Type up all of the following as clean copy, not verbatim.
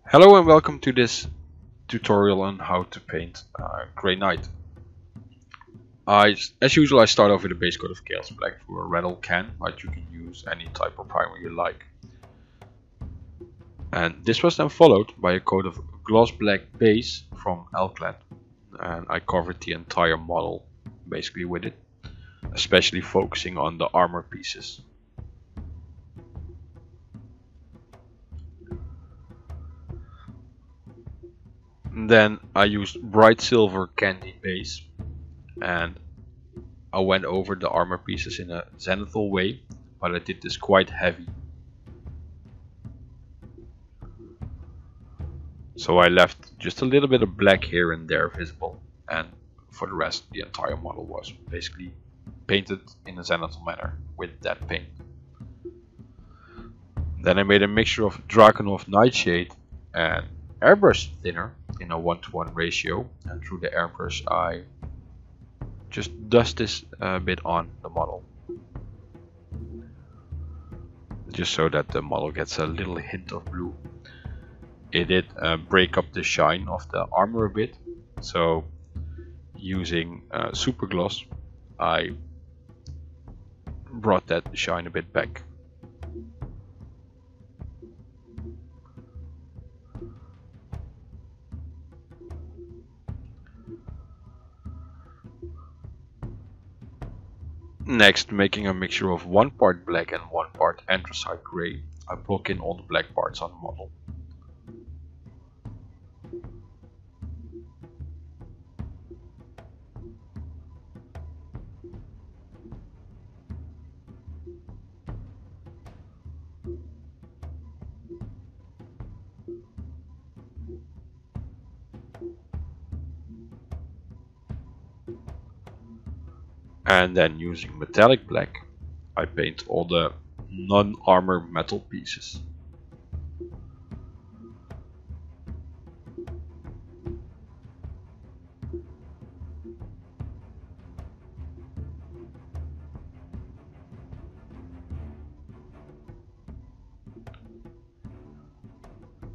Hello and welcome to this tutorial on how to paint Grey Knight. As usual, I start off with a base coat of Chaos Black through a Rattle can, but you can use any type of primer you like. And this was then followed by a coat of gloss black base from MacLeod, and I covered the entire model basically with it, especially focusing on the armor pieces. Then I used bright silver candy base and I went over the armor pieces in a zenithal way, but I did this quite heavy. So I left just a little bit of black here and there visible, and for the rest the entire model was basically painted in a zenithal manner with that paint. Then I made a mixture of Drakenhof Nightshade and airbrush thinner in a 1:1 ratio, and through the airbrush I just dust this a bit on the model, just so that the model gets a little hint of blue. It did break up the shine of the armor a bit, so using super gloss I brought that shine a bit back. Next, making a mixture of 1 part black and 1 part anthracite grey, I block in all the black parts on the model. And then using metallic black, I paint all the non-armor metal pieces.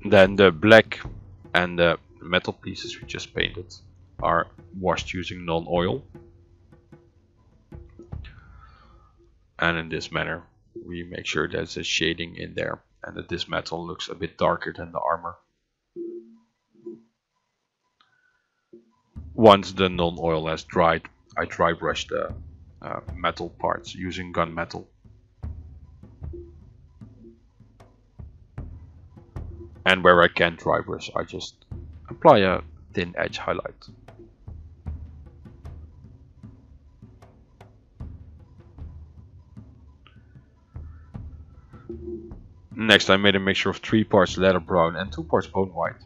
Then the black and the metal pieces we just painted are washed using non-oil. And in this manner we make sure there's a shading in there and that this metal looks a bit darker than the armor. Once the non-oil has dried, I dry brush the metal parts using gunmetal. And where I can dry brush, I just apply a thin edge highlight. Next, I made a mixture of 3 parts leather brown and 2 parts bone white,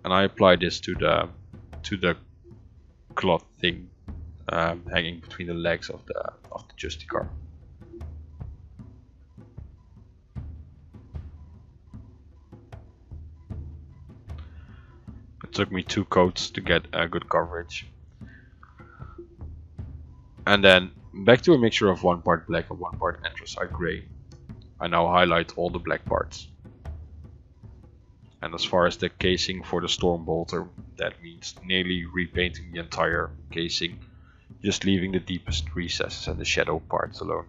and I apply this to the cloth thing hanging between the legs of the Justicar. It took me 2 coats to get a good coverage. And then back to a mixture of 1 part black and 1 part anthracite grey. I now highlight all the black parts. And as far as the casing for the storm bolter, that means nearly repainting the entire casing, just leaving the deepest recesses and the shadow parts alone.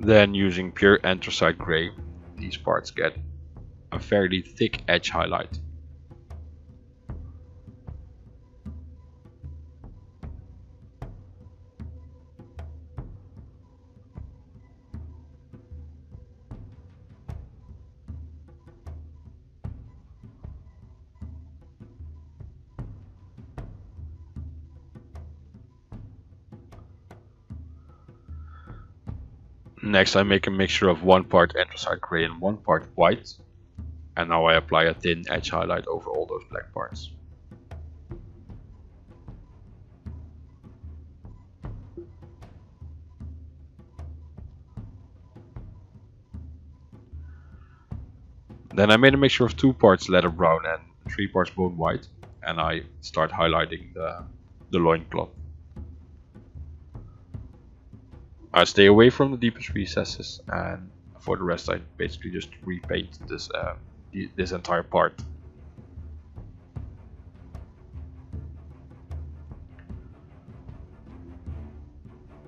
Then using pure anthracite grey, these parts get a fairly thick edge highlight. Next I make a mixture of 1 part anthracite grey and 1 part white, and now I apply a thin edge highlight over all those black parts. Then I made a mixture of 2 parts leather brown and 3 parts bone white, and I start highlighting the loincloth. I stay away from the deepest recesses, and for the rest I basically just repaint this entire part.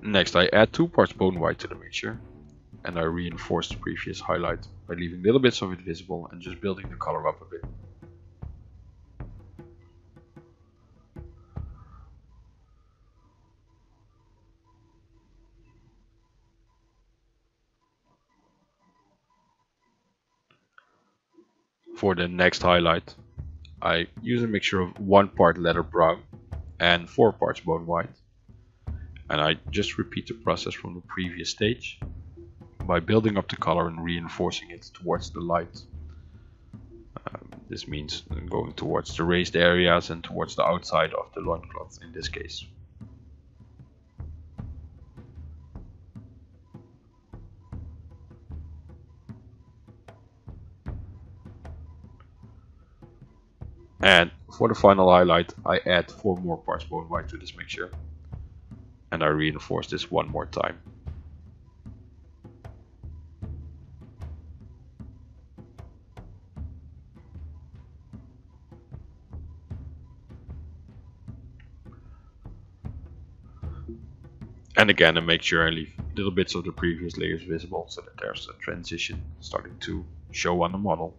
Next I add 2 parts bone white to the mixture, and I reinforce the previous highlight by leaving little bits of it visible and just building the color up a bit. For the next highlight, I use a mixture of 1 part leather brown and 4 parts bone white, and I just repeat the process from the previous stage by building up the color and reinforcing it towards the light. This means going towards the raised areas and towards the outside of the loincloth in this case. And for the final highlight, I add 4 more parts bone white to this mixture, and I reinforce this one more time. And again, I make sure I leave little bits of the previous layers visible so that there's a transition starting to show on the model.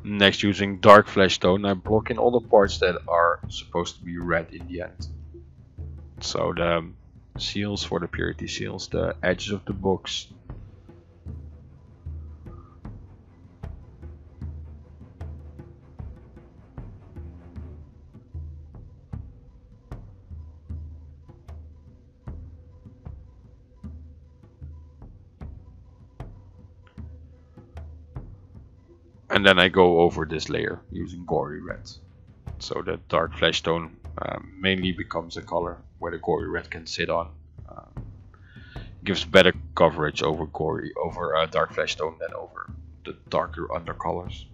Next, using dark flesh tone, I block in all the parts that are supposed to be red in the end. So the seals for the purity seals, the edges of the books, and then I go over this layer using gory red. So the dark flesh tone mainly becomes a color where the gory red can sit on. Gives better coverage over dark flesh tone than over the darker undercolors.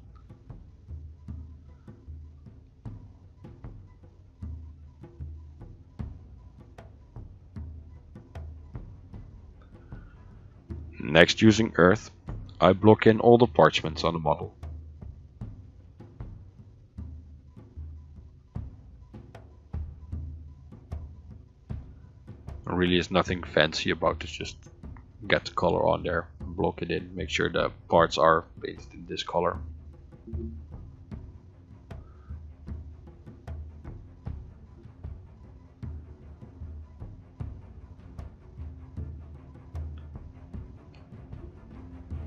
Next, using earth, I block in all the parchments on the model. There really is nothing fancy about this, just get the color on there, block it in, make sure the parts are painted in this color.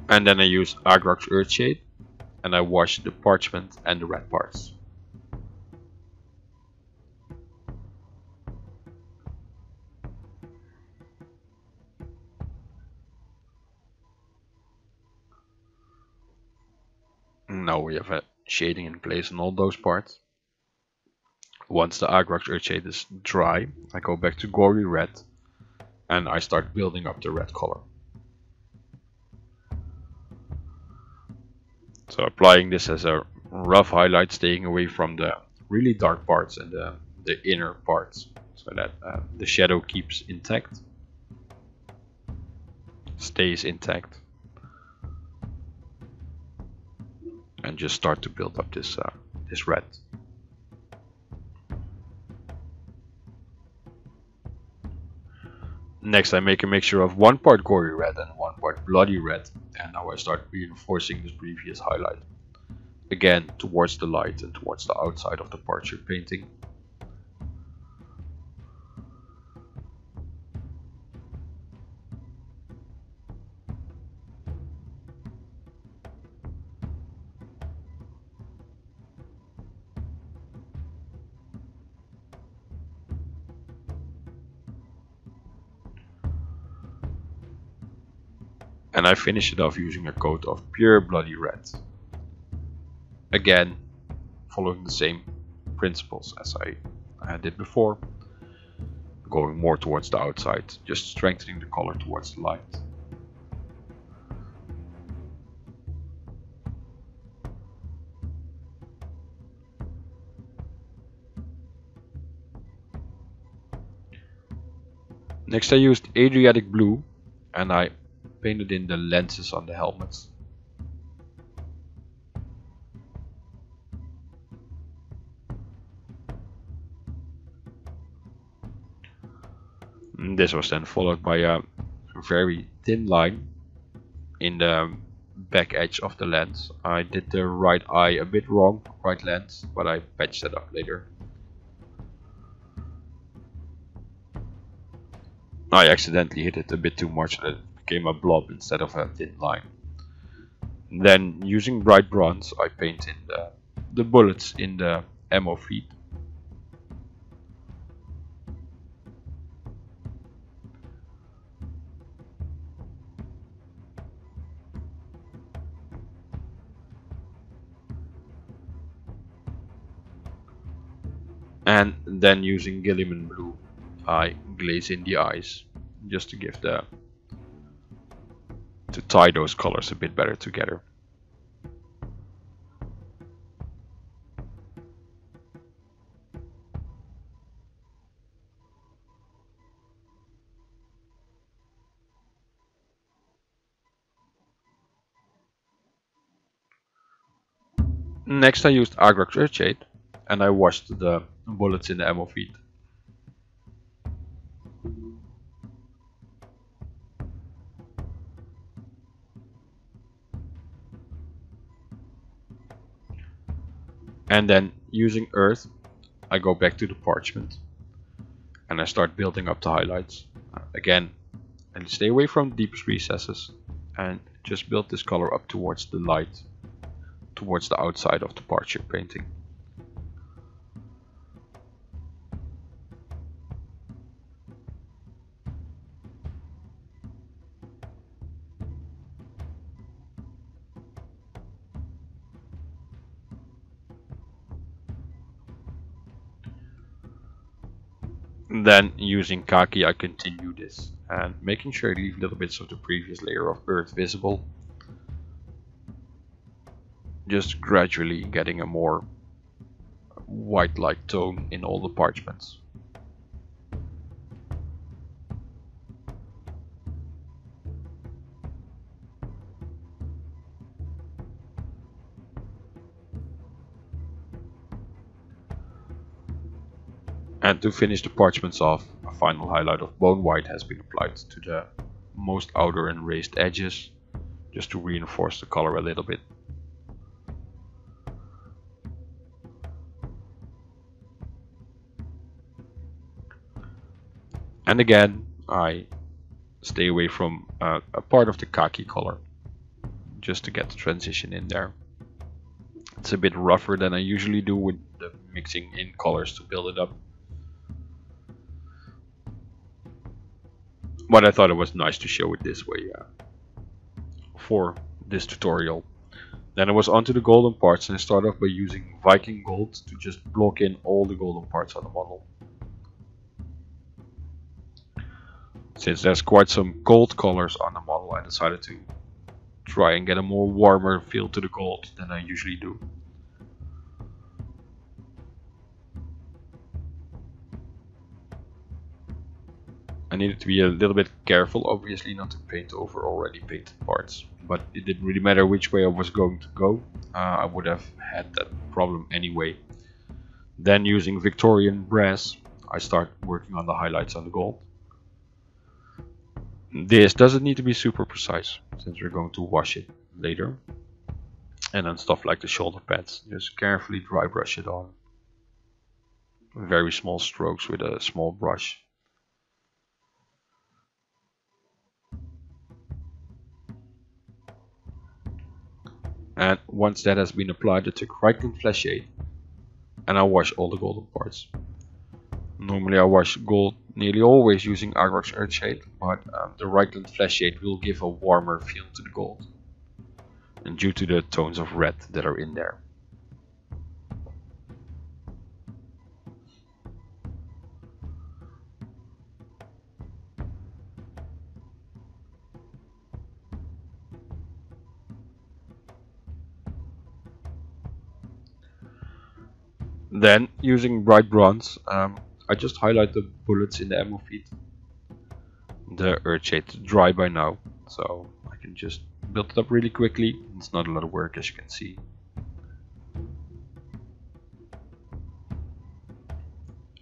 And then I use Airbrush Earthshade, and I wash the parchment and the red parts. Now we have a shading in place on all those parts. Once the Airbrush Earthshade is dry, I go back to gory red and I start building up the red color. So applying this as a rough highlight, staying away from the really dark parts and the inner parts, so that the shadow keeps intact, stays intact, and just start to build up this red. Next, I make a mixture of 1 part gory red and 1 part bloody red, and now I start reinforcing this previous highlight, again towards the light and towards the outside of the parts you're painting. And I finish it off using a coat of pure bloody red. Again, following the same principles as I did before, going more towards the outside, just strengthening the color towards the light. Next I used Adriatic blue and I painted in the lenses on the helmets. And this was then followed by a very thin line in the back edge of the lens. I did the right eye a bit wrong, right lens, but I patched that up later. I accidentally hit it a bit too much and it became a blob instead of a thin line. Then using bright bronze I painted the bullets in the ammo feet. And then using Gilliman blue I glaze in the eyes just to give to tie those colors a bit better together. Next I used Airbrush Earthshade and I washed the bullets in the ammo feet. And then using earth I go back to the parchment and I start building up the highlights. Again, and stay away from the deepest recesses and just build this color up towards the light, towards the outside of the parts you're painting. Then using khaki I continue this and making sure I leave little bits of the previous layer of earth visible. Just gradually getting a more white-like tone in all the parchments. And to finish the parchments off, a final highlight of bone white has been applied to the most outer and raised edges, just to reinforce the color a little bit. And again, I stay away from a part of the khaki color, just to get the transition in there. It's a bit rougher than I usually do with the mixing in colors to build it up. But I thought it was nice to show it this way for this tutorial. Then I was onto the golden parts and I started off by using Viking gold to just block in all the golden parts on the model. Since there's quite some gold colors on the model, I decided to try and get a more warmer feel to the gold than I usually do. I needed to be a little bit careful, obviously not to paint over already painted parts, but it didn't really matter which way I was going to go. I would have had that problem anyway. Then using Victorian brass, I start working on the highlights on the gold. This doesn't need to be super precise, since we're going to wash it later. And then stuff like the shoulder pads, just carefully dry brush it on. Very small strokes with a small brush. And once that has been applied, I took Reichland Flash Shade and I wash all the golden parts. Normally I wash gold nearly always using Airbrush Earthshade, but the Reichland Flash Shade will give a warmer feel to the gold. And due to the tones of red that are in there. Then using bright bronze, I just highlight the bullets in the ammo feet. the earth shade to dry by now, so I can just build it up really quickly. It's not a lot of work, as you can see.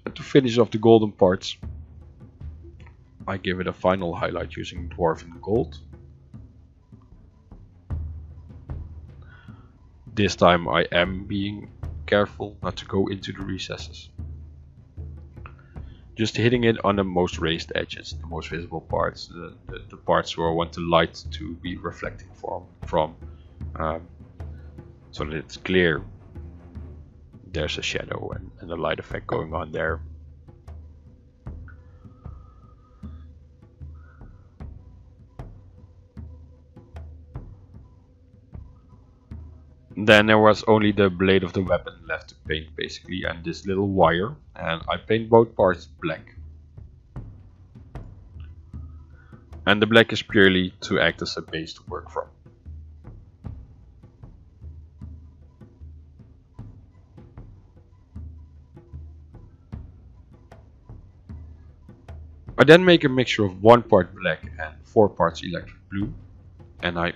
And to finish off the golden parts, I give it a final highlight using Dwarven Gold. This time I am being careful not to go into the recesses. Just hitting it on the most raised edges, the most visible parts, the parts where I want the light to be reflecting from so that it's clear there's a shadow and a light effect going on there. Then there was only the blade of the weapon left to paint basically, and this little wire, and I paint both parts black. And the black is purely to act as a base to work from. I then make a mixture of 1 part black and 4 parts electric blue, and I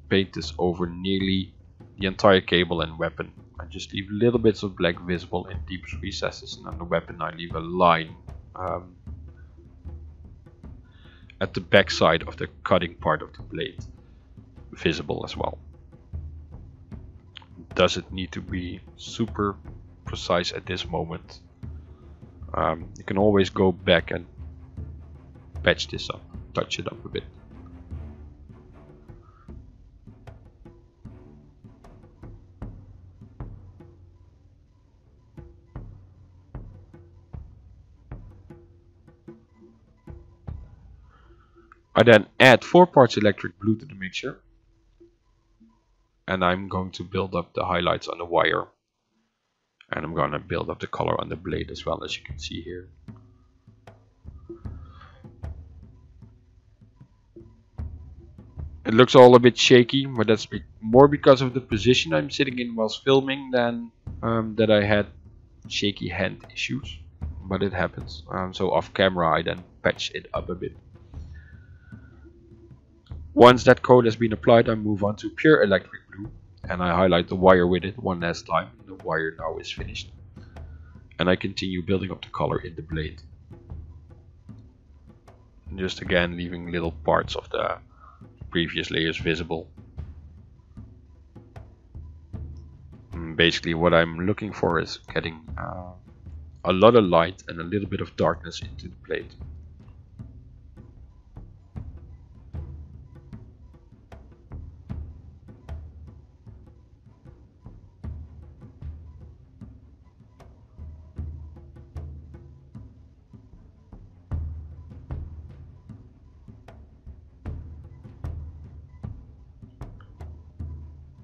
paint this over nearly the entire cable and weapon. I just leave little bits of black visible in deep recesses, and on the weapon I leave a line at the back side of the cutting part of the blade visible as well. Does it need to be super precise at this moment? You can always go back and patch this up, touch it up a bit. I then add 4 parts electric blue to the mixture, and I'm going to build up the highlights on the wire, and I'm going to build up the color on the blade as well, as you can see here. It looks all a bit shaky, but that's more because of the position I'm sitting in whilst filming than that I had shaky hand issues, but it happens. So off camera I then patch it up a bit. Once that coat has been applied, I move on to pure electric blue, and I highlight the wire with it one last time. The wire now is finished, and I continue building up the color in the blade. Just again leaving little parts of the previous layers visible. Basically what I'm looking for is getting a lot of light and a little bit of darkness into the blade.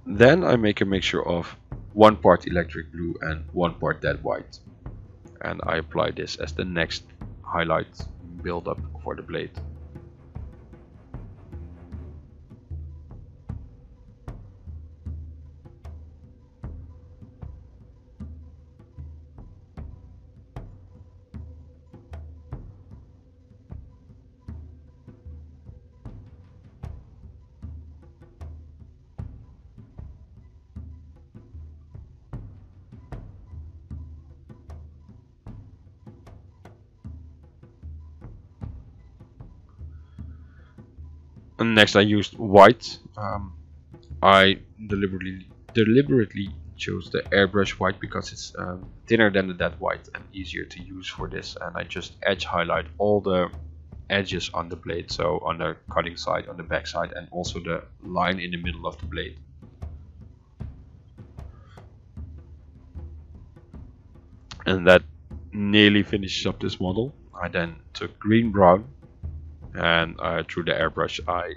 Then I make a mixture of 1 part electric blue and 1 part dead white, and I apply this as the next highlight build up for the blade. And next I used white. I deliberately chose the airbrush white because it's thinner than the dead white and easier to use for this, and I just edge highlight all the edges on the blade, so on the cutting side, on the back side, and also the line in the middle of the blade. And that nearly finishes up this model. I then took green brown, and through the airbrush I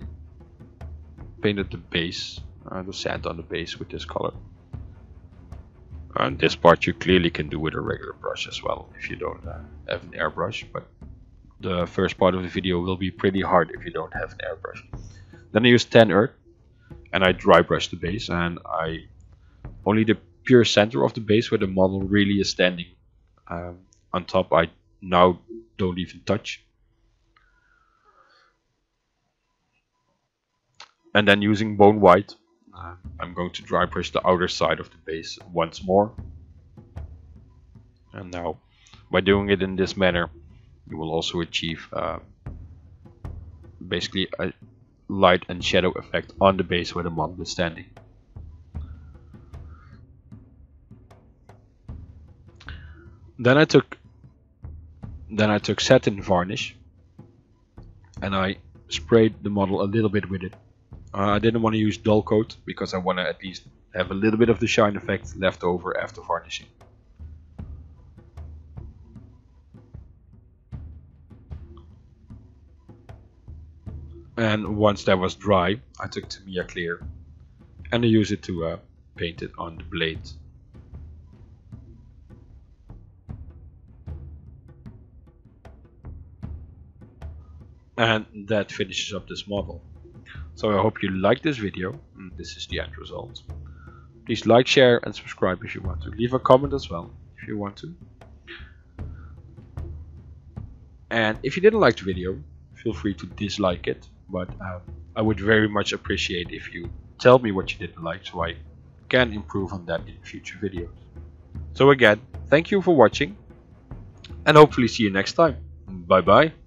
painted the base, the sand on the base with this color. And this part you clearly can do with a regular brush as well if you don't have an airbrush, but the first part of the video will be pretty hard if you don't have an airbrush. Then I use tan earth and I dry brush the base, and I only the pure center of the base where the model really is standing on top I now don't even touch. And then using bone white, I'm going to dry brush the outer side of the base once more. And now, by doing it in this manner, you will also achieve basically a light and shadow effect on the base where the model is standing. Then I took satin varnish and I sprayed the model a little bit with it. I didn't want to use dull coat because I want to at least have a little bit of the shine effect left over after varnishing. And once that was dry, I took Tamiya clear and I used it to paint it on the blade. And that finishes up this model. So I hope you liked this video. This is the end result. Please like, share and subscribe if you want to. Leave a comment as well if you want to. And if you didn't like the video, feel free to dislike it. But I would very much appreciate if you tell me what you didn't like so I can improve on that in future videos. So again, thank you for watching and hopefully see you next time. Bye bye.